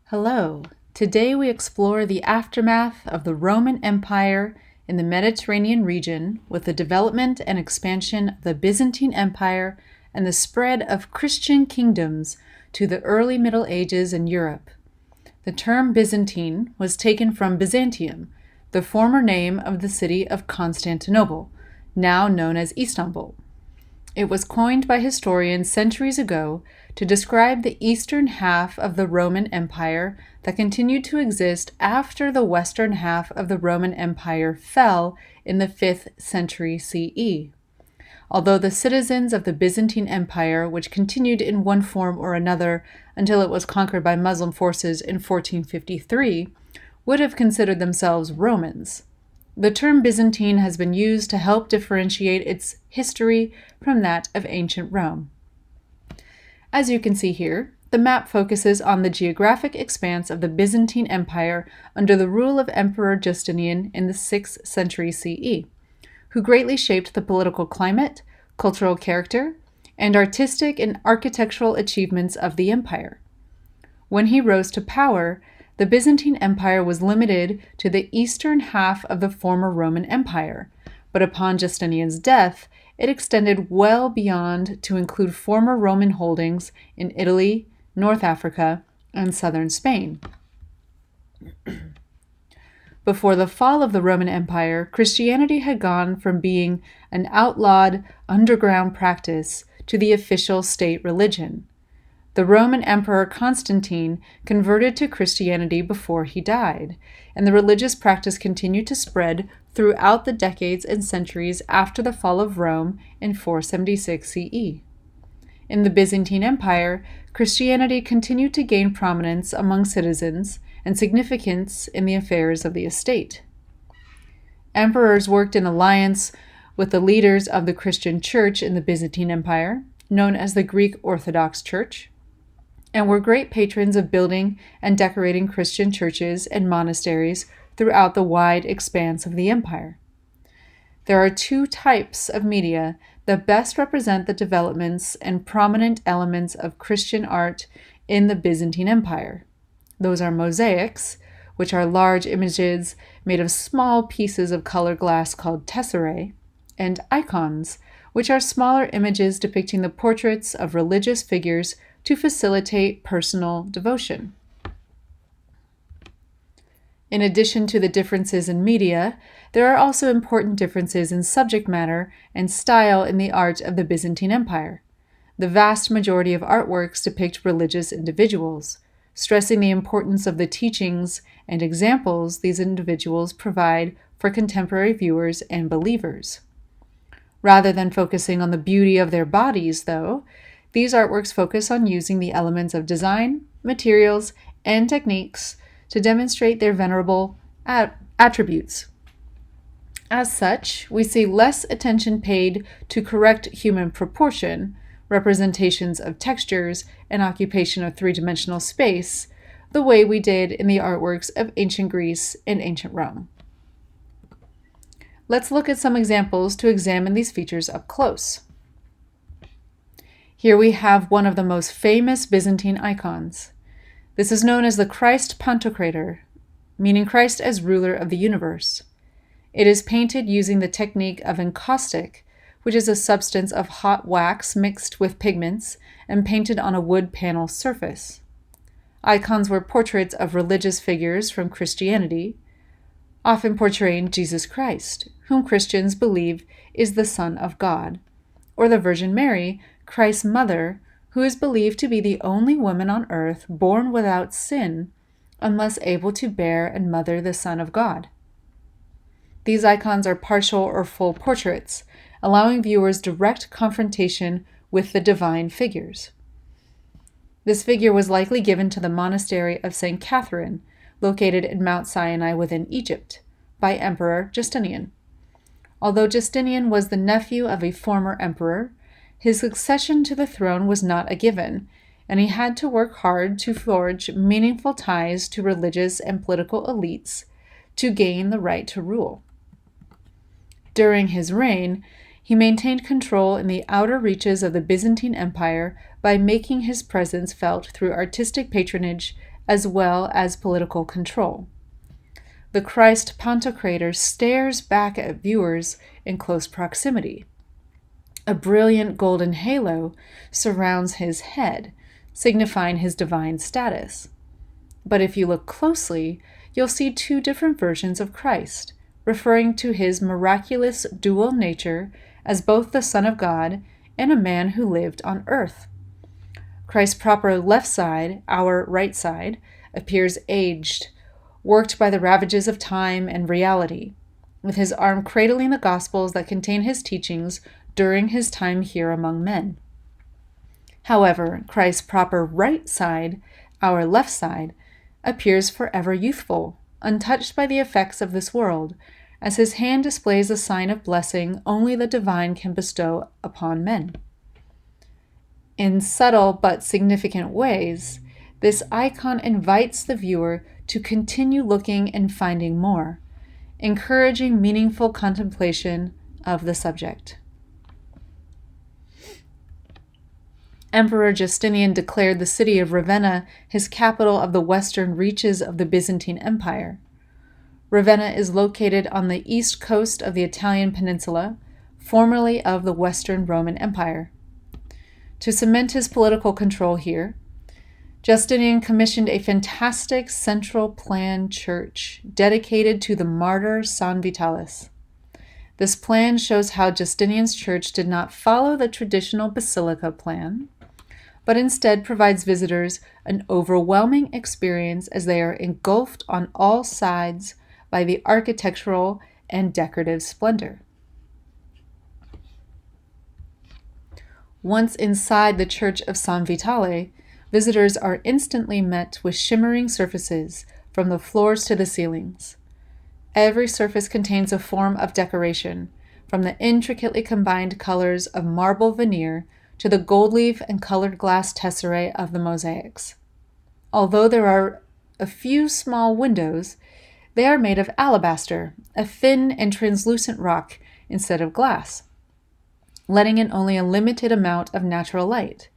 Hello. Today we explore the aftermath of the Roman Empire in the Mediterranean region with the development and expansion of the Byzantine Empire and the spread of Christian kingdoms to the early Middle Ages in Europe. The term Byzantine was taken from Byzantium, the former name of the city of Constantinople, now known as Istanbul. It was coined by historians centuries ago to describe the eastern half of the Roman Empire that continued to exist after the western half of the Roman Empire fell in the 5th century CE. Although the citizens of the Byzantine Empire, which continued in one form or another until it was conquered by Muslim forces in 1453, would have considered themselves Romans. The term Byzantine has been used to help differentiate its history from that of ancient Rome. As you can see here, the map focuses on the geographic expanse of the Byzantine Empire under the rule of Emperor Justinian in the 6th century CE, who greatly shaped the political climate, cultural character, and artistic and architectural achievements of the empire. When he rose to power, the Byzantine Empire was limited to the eastern half of the former Roman Empire, but upon Justinian's death, it extended well beyond to include former Roman holdings in Italy, North Africa, and southern Spain. Before the fall of the Roman Empire, Christianity had gone from being an outlawed underground practice to the official state religion. The Roman Emperor Constantine converted to Christianity before he died, and the religious practice continued to spread throughout the decades and centuries after the fall of Rome in 476 CE. In the Byzantine Empire, Christianity continued to gain prominence among citizens and significance in the affairs of the state. Emperors worked in alliance with the leaders of the Christian Church in the Byzantine Empire, known as the Greek Orthodox Church, and were great patrons of building and decorating Christian churches and monasteries throughout the wide expanse of the empire. There are two types of media that best represent the developments and prominent elements of Christian art in the Byzantine Empire. Those are mosaics, which are large images made of small pieces of colored glass called tesserae, and icons, which are smaller images depicting the portraits of religious figures to facilitate personal devotion. In addition to the differences in media, there are also important differences in subject matter and style in the art of the Byzantine Empire. The vast majority of artworks depict religious individuals, stressing the importance of the teachings and examples these individuals provide for contemporary viewers and believers. Rather than focusing on the beauty of their bodies, though, these artworks focus on using the elements of design, materials, and techniques to demonstrate their venerable attributes. As such, we see less attention paid to correct human proportion, representations of textures, and occupation of three-dimensional space, the way we did in the artworks of ancient Greece and ancient Rome. Let's look at some examples to examine these features up close. Here we have one of the most famous Byzantine icons. This is known as the Christ Pantocrator, meaning Christ as ruler of the universe. It is painted using the technique of encaustic, which is a substance of hot wax mixed with pigments and painted on a wood panel surface. Icons were portraits of religious figures from Christianity, often portraying Jesus Christ, whom Christians believe is the Son of God, or the Virgin Mary, Christ's mother, who is believed to be the only woman on earth born without sin, unless able to bear and mother the Son of God. These icons are partial or full portraits, allowing viewers direct confrontation with the divine figures. This figure was likely given to the monastery of St. Catherine, located in Mount Sinai within Egypt, by Emperor Justinian. Although Justinian was the nephew of a former emperor, his succession to the throne was not a given, and he had to work hard to forge meaningful ties to religious and political elites to gain the right to rule. During his reign, he maintained control in the outer reaches of the Byzantine Empire by making his presence felt through artistic patronage as well as political control. The Christ Pantocrator stares back at viewers in close proximity. A brilliant golden halo surrounds his head, signifying his divine status. But if you look closely, you'll see two different versions of Christ, referring to his miraculous dual nature as both the Son of God and a man who lived on earth. Christ's proper left side, our right side, appears aged, worked by the ravages of time and reality, with his arm cradling the Gospels that contain his teachings during his time here among men. However, Christ's proper right side, our left side, appears forever youthful, untouched by the effects of this world, as his hand displays a sign of blessing only the divine can bestow upon men. In subtle but significant ways, this icon invites the viewer to continue looking and finding more, encouraging meaningful contemplation of the subject. Emperor Justinian declared the city of Ravenna his capital of the western reaches of the Byzantine Empire. Ravenna is located on the east coast of the Italian peninsula, formerly of the Western Roman Empire. To cement his political control here, Justinian commissioned a fantastic central plan church dedicated to the martyr San Vitalis. This plan shows how Justinian's church did not follow the traditional basilica plan, but instead provides visitors an overwhelming experience as they are engulfed on all sides by the architectural and decorative splendor. Once inside the Church of San Vitale, visitors are instantly met with shimmering surfaces from the floors to the ceilings. Every surface contains a form of decoration, from the intricately combined colors of marble veneer to the gold leaf and colored glass tesserae of the mosaics. Although there are a few small windows, they are made of alabaster, a thin and translucent rock instead of glass, letting in only a limited amount of natural light.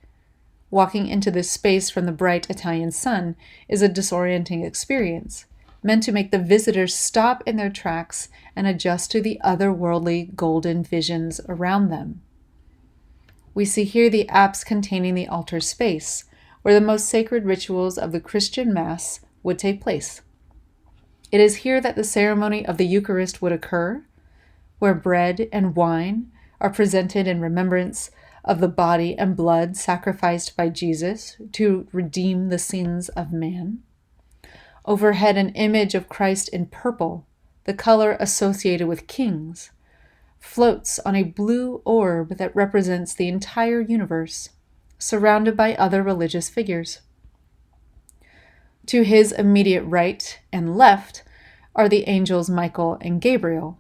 Walking into this space from the bright Italian sun is a disorienting experience, meant to make the visitors stop in their tracks and adjust to the otherworldly golden visions around them. We see here the apse containing the altar space, where the most sacred rituals of the Christian Mass would take place. It is here that the ceremony of the Eucharist would occur, where bread and wine are presented in remembrance of the body and blood sacrificed by Jesus to redeem the sins of man. Overhead, an image of Christ in purple, the color associated with kings, floats on a blue orb that represents the entire universe, surrounded by other religious figures. To his immediate right and left are the angels Michael and Gabriel,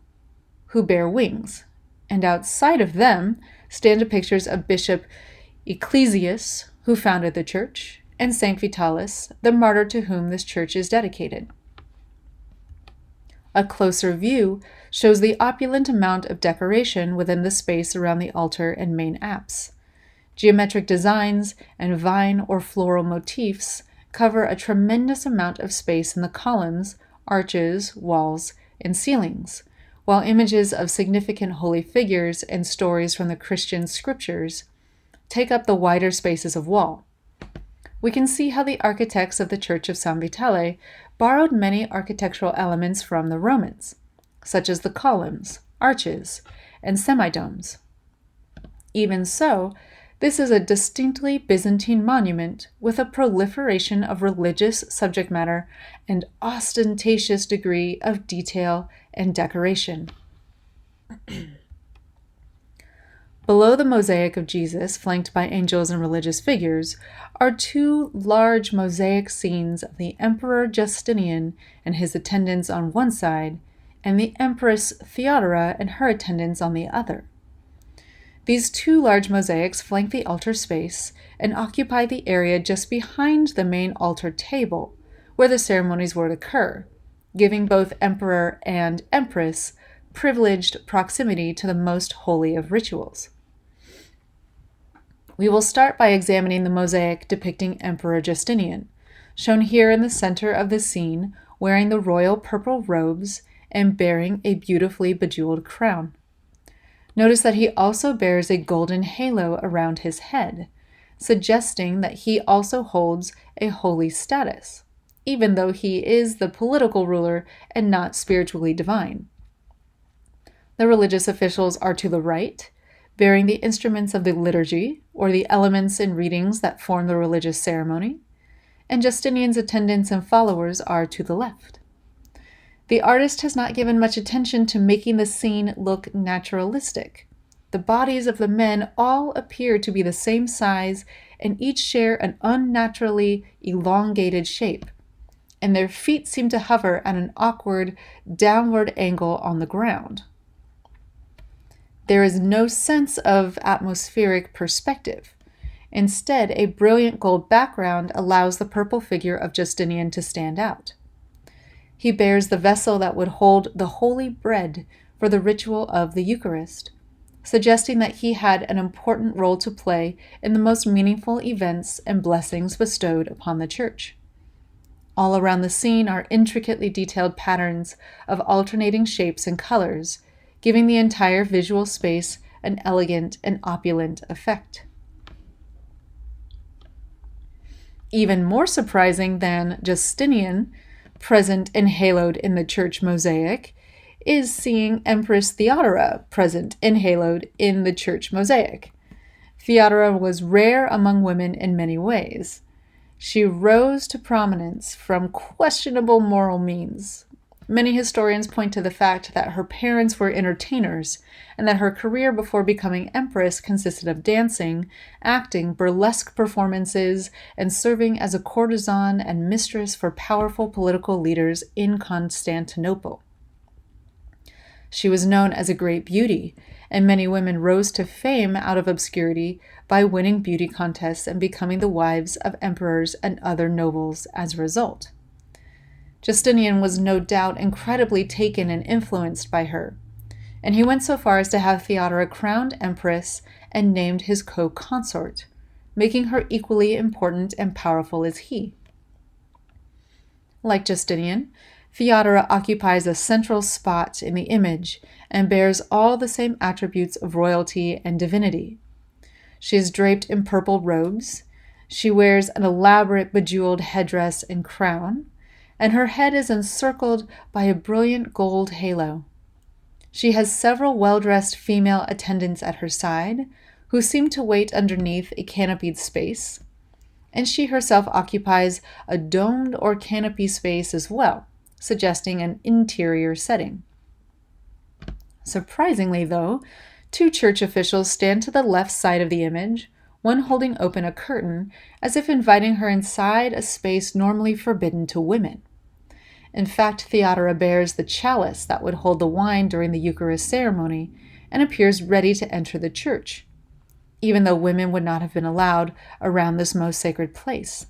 who bear wings, and outside of them stand pictures of Bishop Ecclesius, who founded the church, and Saint Vitalis, the martyr to whom this church is dedicated. A closer view shows the opulent amount of decoration within the space around the altar and main apse. Geometric designs and vine or floral motifs cover a tremendous amount of space in the columns, arches, walls, and ceilings, while images of significant holy figures and stories from the Christian scriptures take up the wider spaces of wall. We can see how the architects of the Church of San Vitale borrowed many architectural elements from the Romans, such as the columns, arches, and semidomes. Even so, this is a distinctly Byzantine monument with a proliferation of religious subject matter and ostentatious degree of detail and decoration. Below the mosaic of Jesus, flanked by angels and religious figures, are two large mosaic scenes of the Emperor Justinian and his attendants on one side, and the Empress Theodora and her attendants on the other. These two large mosaics flank the altar space and occupy the area just behind the main altar table, where the ceremonies would occur, giving both emperor and empress privileged proximity to the most holy of rituals. We will start by examining the mosaic depicting Emperor Justinian, shown here in the center of the scene, wearing the royal purple robes and bearing a beautifully bejeweled crown. Notice that he also bears a golden halo around his head, suggesting that he also holds a holy status, even though he is the political ruler and not spiritually divine. The religious officials are to the right, bearing the instruments of the liturgy, or the elements and readings that form the religious ceremony, and Justinian's attendants and followers are to the left. The artist has not given much attention to making the scene look naturalistic. The bodies of the men all appear to be the same size and each share an unnaturally elongated shape, and their feet seem to hover at an awkward downward angle on the ground. There is no sense of atmospheric perspective. Instead, a brilliant gold background allows the purple figure of Justinian to stand out. He bears the vessel that would hold the holy bread for the ritual of the Eucharist, suggesting that he had an important role to play in the most meaningful events and blessings bestowed upon the Church. All around the scene are intricately detailed patterns of alternating shapes and colors, giving the entire visual space an elegant and opulent effect. Even more surprising than Justinian, present and haloed in the church mosaic, is seeing Empress Theodora present and haloed in the church mosaic. Theodora was rare among women in many ways. She rose to prominence from questionable moral means. Many historians point to the fact that her parents were entertainers and that her career before becoming empress consisted of dancing, acting burlesque performances, and serving as a courtesan and mistress for powerful political leaders in Constantinople. She was known as a great beauty, and many women rose to fame out of obscurity by winning beauty contests and becoming the wives of emperors and other nobles as a result. Justinian was no doubt incredibly taken and influenced by her, and he went so far as to have Theodora crowned empress and named his co-consort, making her equally important and powerful as he. Like Justinian, Theodora occupies a central spot in the image and bears all the same attributes of royalty and divinity. She is draped in purple robes, she wears an elaborate bejeweled headdress and crown, and her head is encircled by a brilliant gold halo. She has several well-dressed female attendants at her side, who seem to wait underneath a canopied space, and she herself occupies a domed or canopy space as well, suggesting an interior setting. Surprisingly, though, two church officials stand to the left side of the image, one holding open a curtain, as if inviting her inside a space normally forbidden to women. In fact, Theodora bears the chalice that would hold the wine during the Eucharist ceremony and appears ready to enter the church, even though women would not have been allowed around this most sacred place.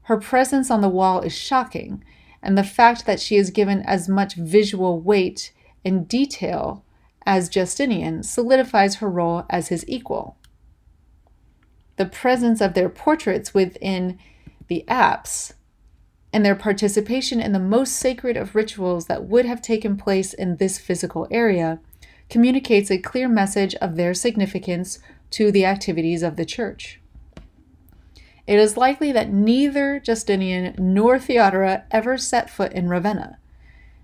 Her presence on the wall is shocking, and the fact that she is given as much visual weight and detail as Justinian solidifies her role as his equal. The presence of their portraits within the apse and their participation in the most sacred of rituals that would have taken place in this physical area communicates a clear message of their significance to the activities of the church. It is likely that neither Justinian nor Theodora ever set foot in Ravenna.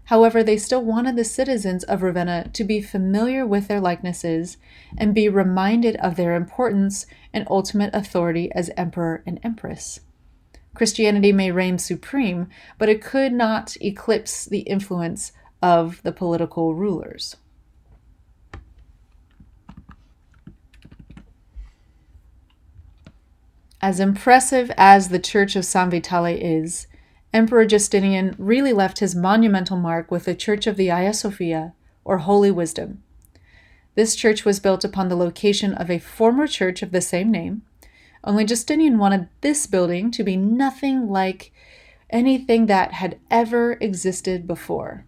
However, they still wanted the citizens of Ravenna to be familiar with their likenesses and be reminded of their importance and ultimate authority as emperor and empress. Christianity may reign supreme, but it could not eclipse the influence of the political rulers. As impressive as the Church of San Vitale is, Emperor Justinian really left his monumental mark with the Church of the Hagia Sophia, or Holy Wisdom. This church was built upon the location of a former church of the same name, only Justinian wanted this building to be nothing like anything that had ever existed before.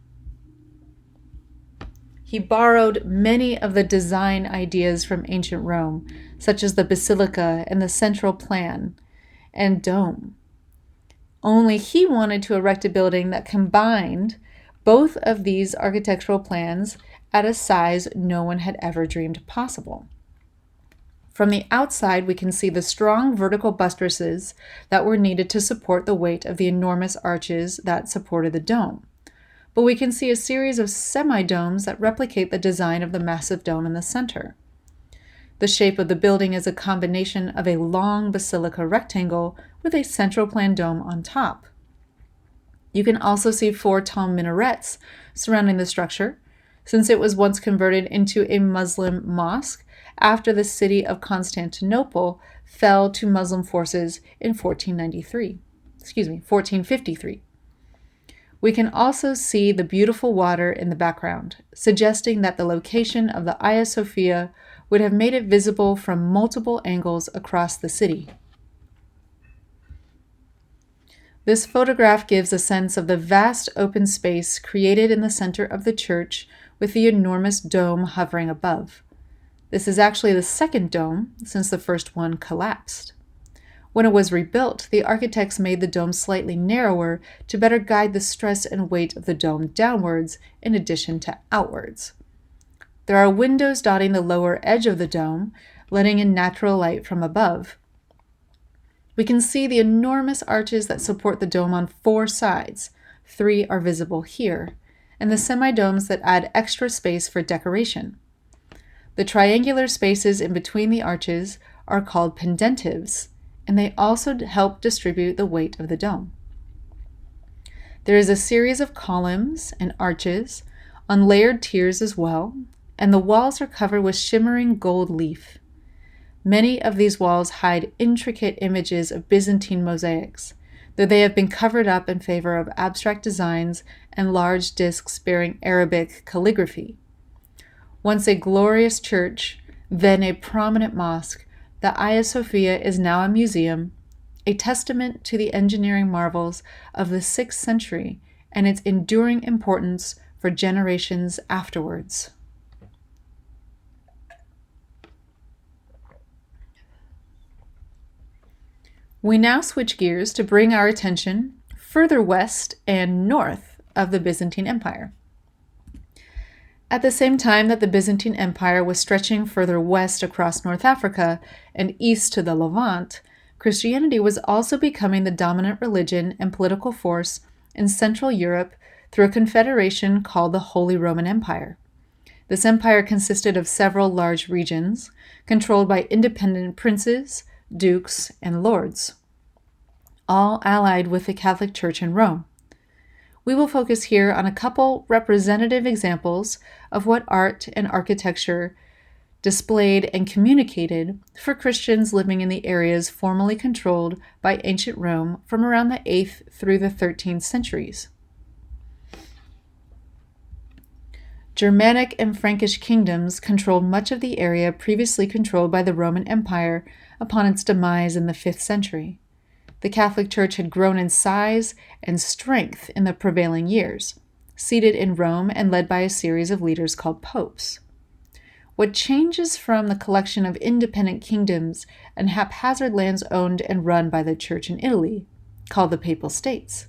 He borrowed many of the design ideas from ancient Rome, such as the basilica and the central plan and dome. Only he wanted to erect a building that combined both of these architectural plans at a size no one had ever dreamed possible. From the outside, we can see the strong vertical buttresses that were needed to support the weight of the enormous arches that supported the dome. But we can see a series of semi-domes that replicate the design of the massive dome in the center. The shape of the building is a combination of a long basilica rectangle with a central plan dome on top. You can also see 4 tall minarets surrounding the structure, since it was once converted into a Muslim mosque after the city of Constantinople fell to Muslim forces in 1453. We can also see the beautiful water in the background, suggesting that the location of the Hagia Sophia would have made it visible from multiple angles across the city. This photograph gives a sense of the vast open space created in the center of the church with the enormous dome hovering above. This is actually the second dome since the first one collapsed. When it was rebuilt, the architects made the dome slightly narrower to better guide the stress and weight of the dome downwards in addition to outwards. There are windows dotting the lower edge of the dome, letting in natural light from above. We can see the enormous arches that support the dome on 4 sides. 3 are visible here, and the semi-domes that add extra space for decoration. The triangular spaces in between the arches are called pendentives, and they also help distribute the weight of the dome. There is a series of columns and arches on layered tiers as well, and the walls are covered with shimmering gold leaf. Many of these walls hide intricate images of Byzantine mosaics, though they have been covered up in favor of abstract designs and large discs bearing Arabic calligraphy. Once a glorious church, then a prominent mosque, the Hagia Sophia is now a museum, a testament to the engineering marvels of the 6th century and its enduring importance for generations afterwards. We now switch gears to bring our attention further west and north of the Byzantine Empire. At the same time that the Byzantine Empire was stretching further west across North Africa and east to the Levant, Christianity was also becoming the dominant religion and political force in Central Europe through a confederation called the Holy Roman Empire. This empire consisted of several large regions controlled by independent princes, dukes, and lords, all allied with the Catholic Church in Rome. We will focus here on a couple representative examples of what art and architecture displayed and communicated for Christians living in the areas formerly controlled by ancient Rome from around the 8th through the 13th centuries. Germanic and Frankish kingdoms controlled much of the area previously controlled by the Roman Empire upon its demise in the 5th century. The Catholic Church had grown in size and strength in the prevailing years, seated in Rome and led by a series of leaders called popes. What changes from the collection of independent kingdoms and haphazard lands owned and run by the Church in Italy, called the Papal States,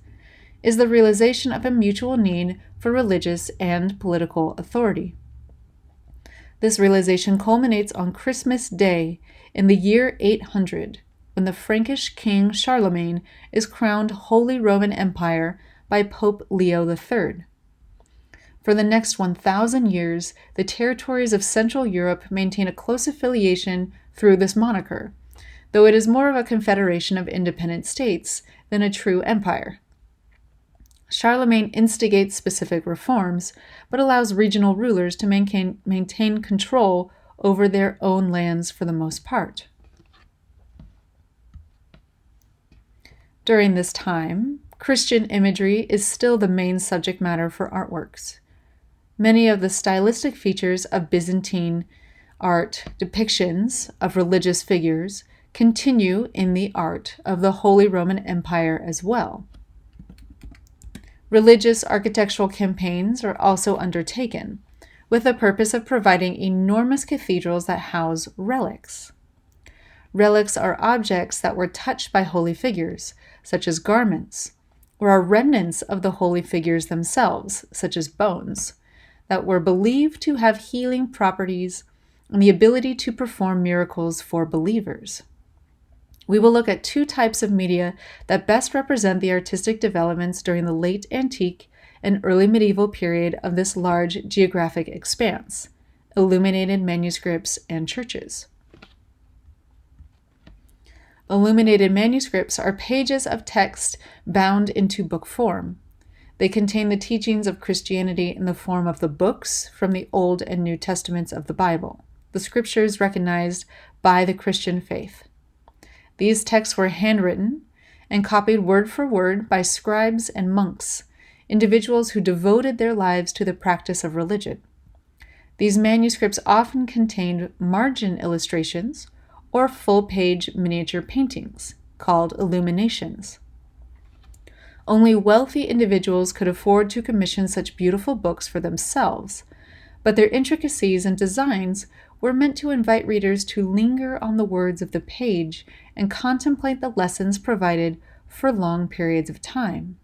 is the realization of a mutual need for religious and political authority. This realization culminates on Christmas Day in the year 800, when the Frankish king Charlemagne is crowned Holy Roman Empire by Pope Leo III. For the next 1,000 years, the territories of Central Europe maintain a close affiliation through this moniker, though it is more of a confederation of independent states than a true empire. Charlemagne instigates specific reforms, but allows regional rulers to maintain control over their own lands for the most part. During this time, Christian imagery is still the main subject matter for artworks. Many of the stylistic features of Byzantine art depictions of religious figures continue in the art of the Holy Roman Empire as well. Religious architectural campaigns are also undertaken, with the purpose of providing enormous cathedrals that house relics. Relics are objects that were touched by holy figures, such as garments, or are remnants of the holy figures themselves, such as bones, that were believed to have healing properties and the ability to perform miracles for believers. We will look at two types of media that best represent the artistic developments during the late antique and early medieval period of this large geographic expanse: illuminated manuscripts and churches. Illuminated manuscripts are pages of text bound into book form. They contain the teachings of Christianity in the form of the books from the Old and New Testaments of the Bible, the scriptures recognized by the Christian faith. These texts were handwritten and copied word for word by scribes and monks, individuals who devoted their lives to the practice of religion. These manuscripts often contained margin illustrations or full-page miniature paintings, called illuminations. Only wealthy individuals could afford to commission such beautiful books for themselves, but their intricacies and designs were meant to invite readers to linger on the words of the page and contemplate the lessons provided for long periods of time.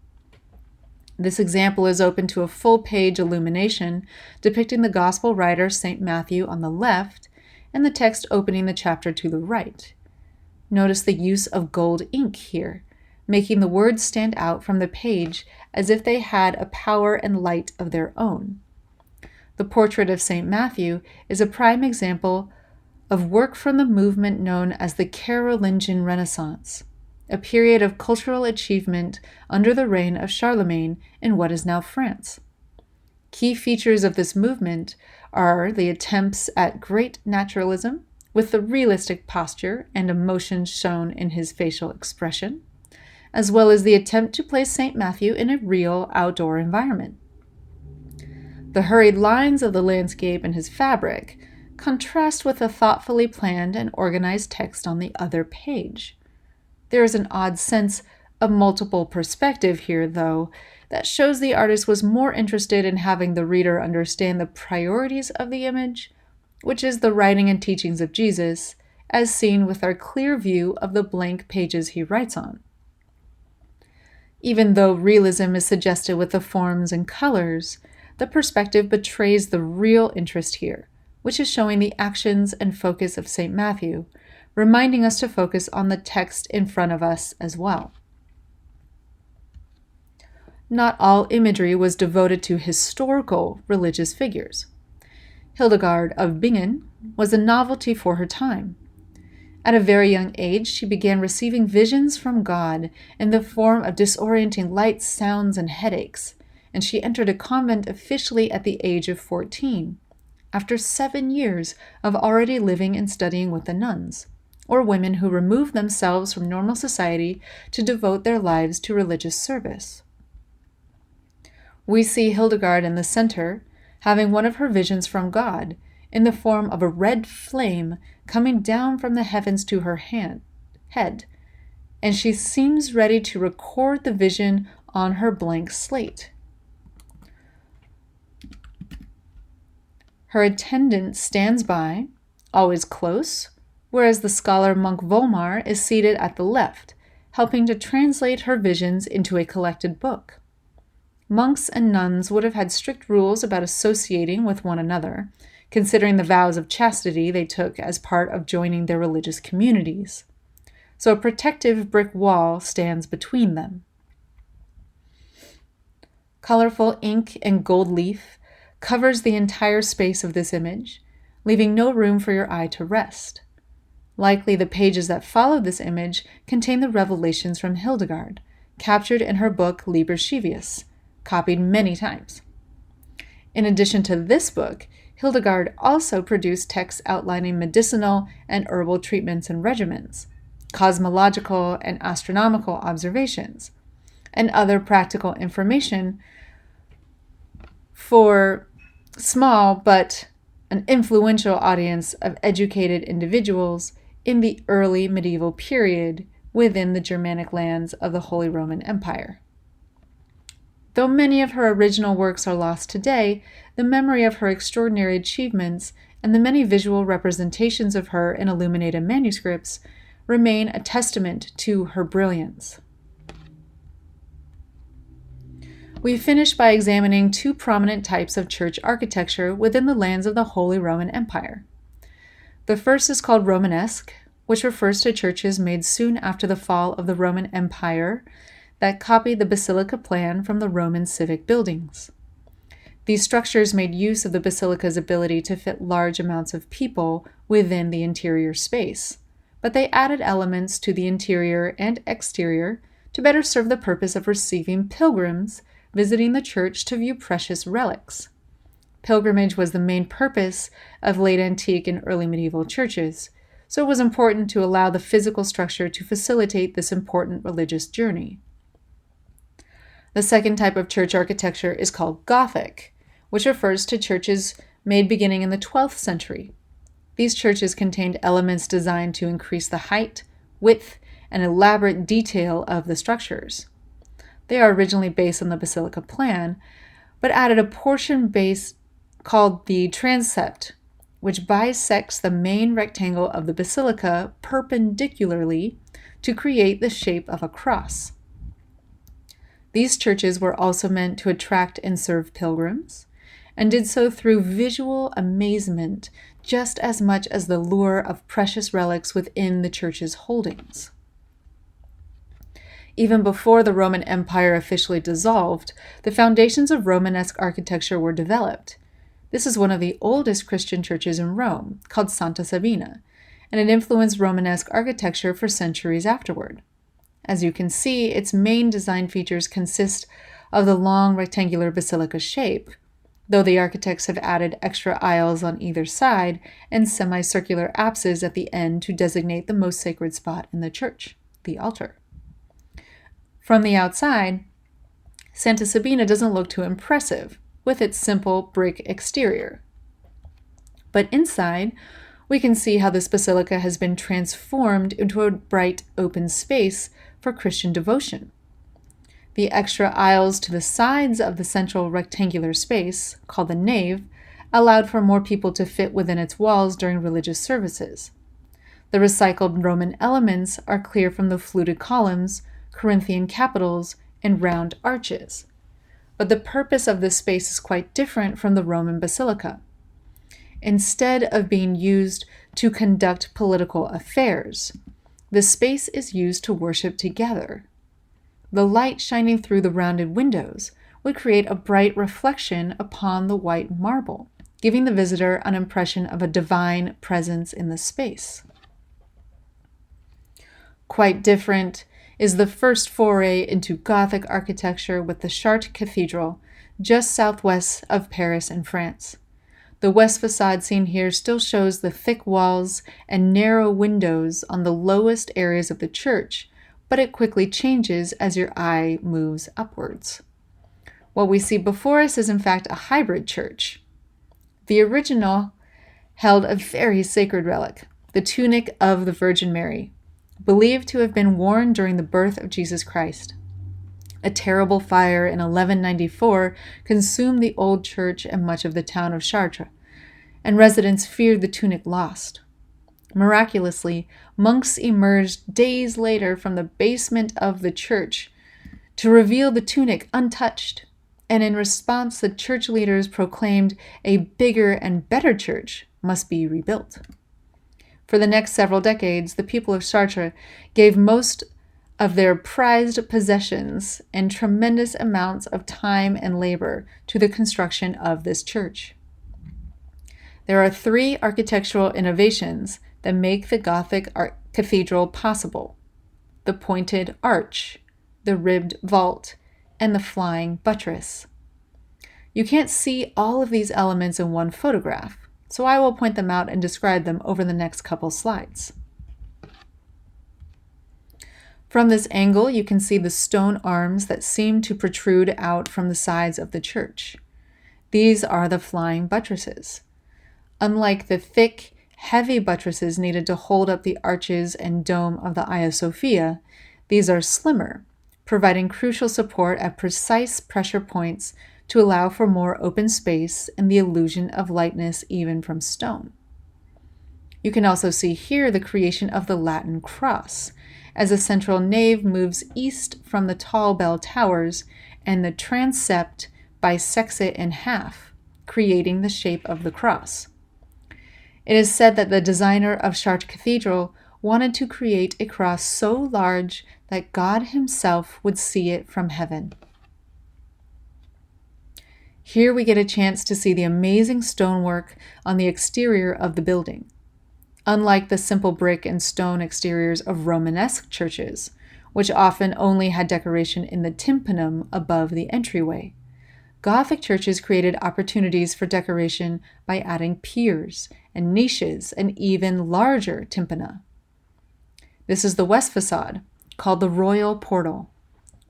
This example is open to a full-page illumination depicting the Gospel writer St. Matthew on the left and the text opening the chapter to the right. Notice the use of gold ink here, making the words stand out from the page as if they had a power and light of their own. The portrait of St. Matthew is a prime example of work from the movement known as the Carolingian Renaissance, a period of cultural achievement under the reign of Charlemagne in what is now France. Key features of this movement are the attempts at great naturalism, with the realistic posture and emotion shown in his facial expression, as well as the attempt to place St. Matthew in a real outdoor environment. The hurried lines of the landscape and his fabric contrast with the thoughtfully planned and organized text on the other page. There is an odd sense of multiple perspective here, though, that shows the artist was more interested in having the reader understand the priorities of the image, which is the writing and teachings of Jesus, as seen with our clear view of the blank pages he writes on. Even though realism is suggested with the forms and colors, the perspective betrays the real interest here, which is showing the actions and focus of St. Matthew, reminding us to focus on the text in front of us as well. Not all imagery was devoted to historical religious figures. Hildegard of Bingen was a novelty for her time. At a very young age, she began receiving visions from God in the form of disorienting lights, sounds, and headaches, and she entered a convent officially at the age of 14, after 7 years of already living and studying with the nuns, or women who removed themselves from normal society to devote their lives to religious service. We see Hildegard in the center, having one of her visions from God, in the form of a red flame coming down from the heavens to her head, and she seems ready to record the vision on her blank slate. Her attendant stands by, always close, whereas the scholar monk Volmar is seated at the left, helping to translate her visions into a collected book. Monks and nuns would have had strict rules about associating with one another, considering the vows of chastity they took as part of joining their religious communities. So a protective brick wall stands between them. Colorful ink and gold leaf covers the entire space of this image, leaving no room for your eye to rest. Likely the pages that follow this image contain the revelations from Hildegard, captured in her book Liber Scivias, copied many times. In addition to this book, Hildegard also produced texts outlining medicinal and herbal treatments and regimens, cosmological and astronomical observations, and other practical information for small but an influential audience of educated individuals in the early medieval period within the Germanic lands of the Holy Roman Empire. Though many of her original works are lost today, the memory of her extraordinary achievements and the many visual representations of her in illuminated manuscripts remain a testament to her brilliance. We finish by examining two prominent types of church architecture within the lands of the Holy Roman Empire. The first is called Romanesque, which refers to churches made soon after the fall of the Roman Empire that copied the basilica plan from the Roman civic buildings. These structures made use of the basilica's ability to fit large amounts of people within the interior space, but they added elements to the interior and exterior to better serve the purpose of receiving pilgrims visiting the church to view precious relics. Pilgrimage was the main purpose of late antique and early medieval churches, so it was important to allow the physical structure to facilitate this important religious journey. The second type of church architecture is called Gothic, which refers to churches made beginning in the 12th century. These churches contained elements designed to increase the height, width, and elaborate detail of the structures. They are originally based on the basilica plan, but added a portion base called the transept, which bisects the main rectangle of the basilica perpendicularly to create the shape of a cross. These churches were also meant to attract and serve pilgrims, and did so through visual amazement just as much as the lure of precious relics within the church's holdings. Even before the Roman Empire officially dissolved, the foundations of Romanesque architecture were developed. This is one of the oldest Christian churches in Rome, called Santa Sabina, and it influenced Romanesque architecture for centuries afterward. As you can see, its main design features consist of the long rectangular basilica shape, though the architects have added extra aisles on either side and semicircular apses at the end to designate the most sacred spot in the church, the altar. From the outside, Santa Sabina doesn't look too impressive with its simple brick exterior. But inside, we can see how this basilica has been transformed into a bright open space for Christian devotion. The extra aisles to the sides of the central rectangular space, called the nave, allowed for more people to fit within its walls during religious services. The recycled Roman elements are clear from the fluted columns, Corinthian capitals, and round arches. But the purpose of this space is quite different from the Roman basilica. Instead of being used to conduct political affairs, the space is used to worship together. The light shining through the rounded windows would create a bright reflection upon the white marble, giving the visitor an impression of a divine presence in the space. Quite different is the first foray into Gothic architecture with the Chartres Cathedral, just southwest of Paris in France. The west facade seen here still shows the thick walls and narrow windows on the lowest areas of the church, but it quickly changes as your eye moves upwards. What we see before us is in fact a hybrid church. The original held a very sacred relic, the tunic of the Virgin Mary, believed to have been worn during the birth of Jesus Christ. A terrible fire in 1194 consumed the old church and much of the town of Chartres, and residents feared the tunic lost. Miraculously, monks emerged days later from the basement of the church to reveal the tunic untouched, and in response, the church leaders proclaimed a bigger and better church must be rebuilt. For the next several decades, the people of Chartres gave most of their prized possessions and tremendous amounts of time and labor to the construction of this church. There are three architectural innovations that make the Gothic cathedral possible: the pointed arch, the ribbed vault, and the flying buttress. You can't see all of these elements in one photograph, so I will point them out and describe them over the next couple slides. From this angle, you can see the stone arms that seem to protrude out from the sides of the church. These are the flying buttresses. Unlike the thick, heavy buttresses needed to hold up the arches and dome of the Hagia Sophia, these are slimmer, providing crucial support at precise pressure points to allow for more open space and the illusion of lightness even from stone. You can also see here the creation of the Latin cross, as the central nave moves east from the tall bell towers and the transept bisects it in half, creating the shape of the cross. It is said that the designer of Chartres Cathedral wanted to create a cross so large that God himself would see it from heaven. Here we get a chance to see the amazing stonework on the exterior of the building. Unlike the simple brick and stone exteriors of Romanesque churches, which often only had decoration in the tympanum above the entryway, Gothic churches created opportunities for decoration by adding piers and niches and even larger tympana. This is the west facade, called the Royal Portal.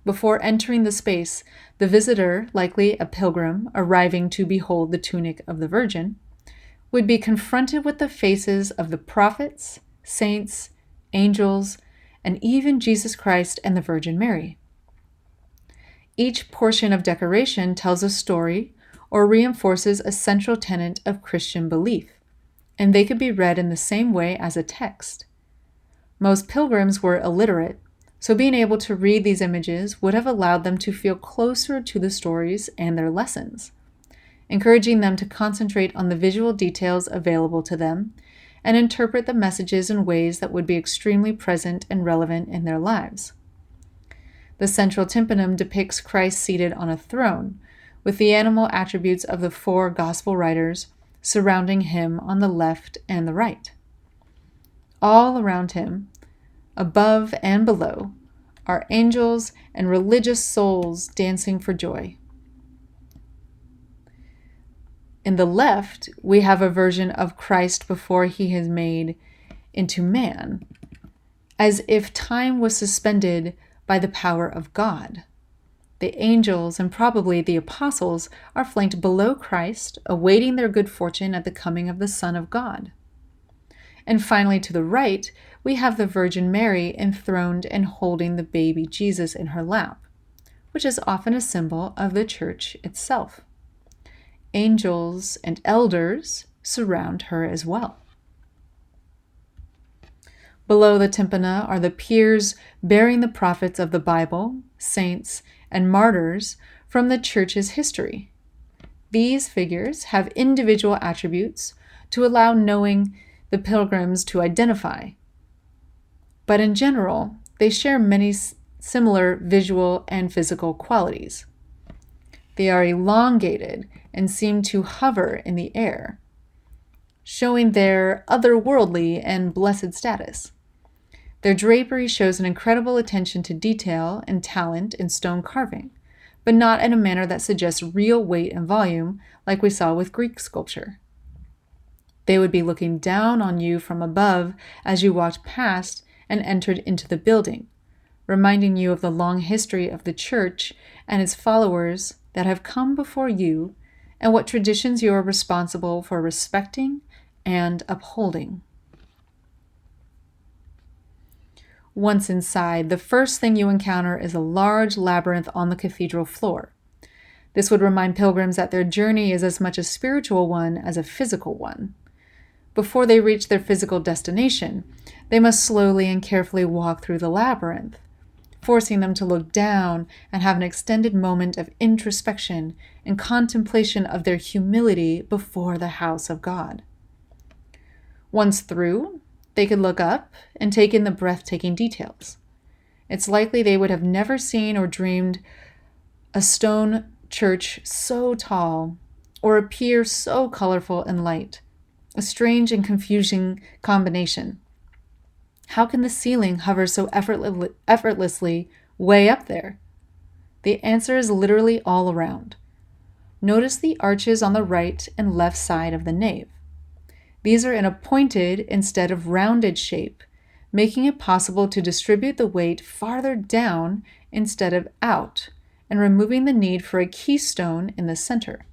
Before entering the space, the visitor, likely a pilgrim arriving to behold the tunic of the Virgin, would be confronted with the faces of the prophets, saints, angels, and even Jesus Christ and the Virgin Mary. Each portion of decoration tells a story or reinforces a central tenet of Christian belief, and they could be read in the same way as a text. Most pilgrims were illiterate, so being able to read these images would have allowed them to feel closer to the stories and their lessons, encouraging them to concentrate on the visual details available to them and interpret the messages in ways that would be extremely present and relevant in their lives. The central tympanum depicts Christ seated on a throne, with the animal attributes of the four gospel writers surrounding him on the left and the right. All around him, above and below, are angels and religious souls dancing for joy. In the left, we have a version of Christ before he is made into man, as if time was suspended by the power of God. The angels and probably the apostles are flanked below Christ, awaiting their good fortune at the coming of the Son of God. And finally, to the right, we have the Virgin Mary enthroned and holding the baby Jesus in her lap, which is often a symbol of the church itself. Angels and elders surround her as well. Below the tympana are the piers bearing the prophets of the Bible, saints, and martyrs from the church's history. These figures have individual attributes to allow knowing the pilgrims to identify. But in general, they share many similar visual and physical qualities. They are elongated and seem to hover in the air, showing their otherworldly and blessed status. Their drapery shows an incredible attention to detail and talent in stone carving, but not in a manner that suggests real weight and volume like we saw with Greek sculpture. They would be looking down on you from above as you walked past and entered into the building, reminding you of the long history of the church and its followers that have come before you and what traditions you are responsible for respecting and upholding. Once inside, the first thing you encounter is a large labyrinth on the cathedral floor. This would remind pilgrims that their journey is as much a spiritual one as a physical one. Before they reach their physical destination, they must slowly and carefully walk through the labyrinth, forcing them to look down and have an extended moment of introspection and contemplation of their humility before the house of God. Once through, they could look up and take in the breathtaking details. It's likely they would have never seen or dreamed a stone church so tall or a pier so colorful and light. A strange and confusing combination. How can the ceiling hover so effortlessly way up there? The answer is literally all around. Notice the arches on the right and left side of the nave. These are in a pointed instead of rounded shape, making it possible to distribute the weight farther down instead of out, and removing the need for a keystone in the center.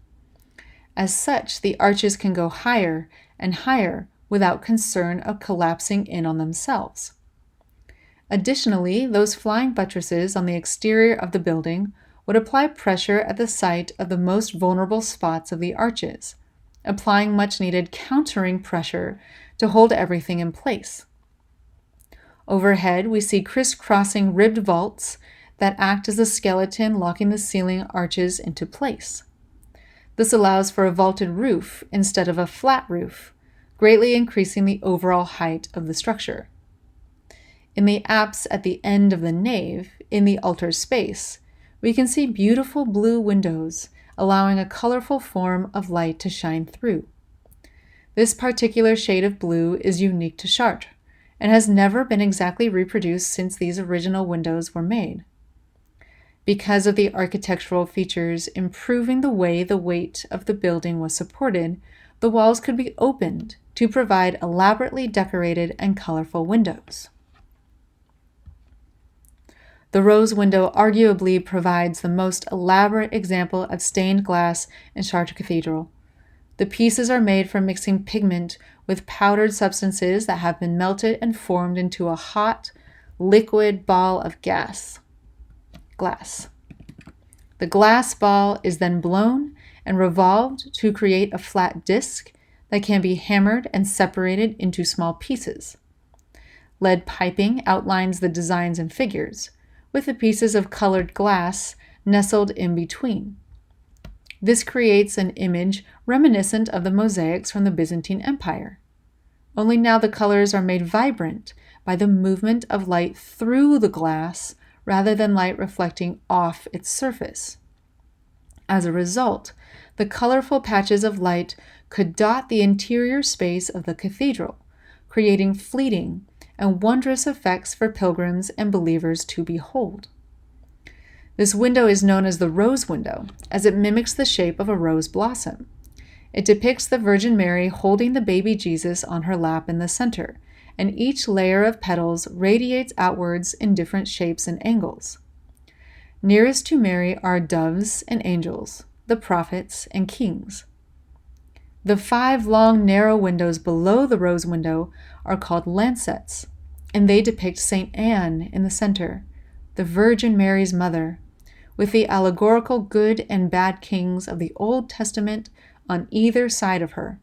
As such, the arches can go higher and higher without concern of collapsing in on themselves. Additionally, those flying buttresses on the exterior of the building would apply pressure at the site of the most vulnerable spots of the arches, applying much needed countering pressure to hold everything in place. Overhead, we see crisscrossing ribbed vaults that act as a skeleton locking the ceiling arches into place. This allows for a vaulted roof instead of a flat roof, greatly increasing the overall height of the structure. In the apse at the end of the nave, in the altar space, we can see beautiful blue windows, allowing a colorful form of light to shine through. This particular shade of blue is unique to Chartres and has never been exactly reproduced since these original windows were made. Because of the architectural features improving the way the weight of the building was supported, the walls could be opened to provide elaborately decorated and colorful windows. The rose window arguably provides the most elaborate example of stained glass in Chartres Cathedral. The pieces are made from mixing pigment with powdered substances that have been melted and formed into a hot, liquid ball of glass. The glass ball is then blown and revolved to create a flat disc that can be hammered and separated into small pieces. Lead piping outlines the designs and figures, with the pieces of colored glass nestled in between. This creates an image reminiscent of the mosaics from the Byzantine Empire. Only now the colors are made vibrant by the movement of light through the glass rather than light reflecting off its surface. As a result, the colorful patches of light could dot the interior space of the cathedral, creating fleeting and wondrous effects for pilgrims and believers to behold. This window is known as the rose window, as it mimics the shape of a rose blossom. It depicts the Virgin Mary holding the baby Jesus on her lap in the center, and each layer of petals radiates outwards in different shapes and angles. Nearest to Mary are doves and angels, the prophets and kings. The 5 long narrow windows below the rose window are called lancets, and they depict St. Anne in the center, the Virgin Mary's mother, with the allegorical good and bad kings of the Old Testament on either side of her.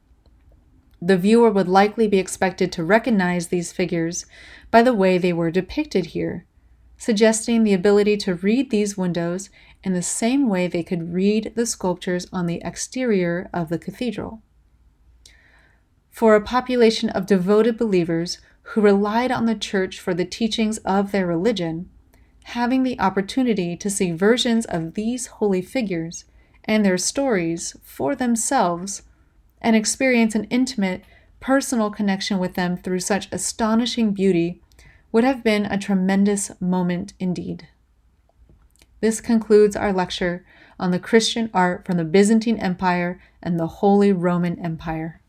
The viewer would likely be expected to recognize these figures by the way they were depicted here, suggesting the ability to read these windows in the same way they could read the sculptures on the exterior of the cathedral. For a population of devoted believers who relied on the church for the teachings of their religion, having the opportunity to see versions of these holy figures and their stories for themselves and experience an intimate, personal connection with them through such astonishing beauty would have been a tremendous moment indeed. This concludes our lecture on the Christian art from the Byzantine Empire and the Holy Roman Empire.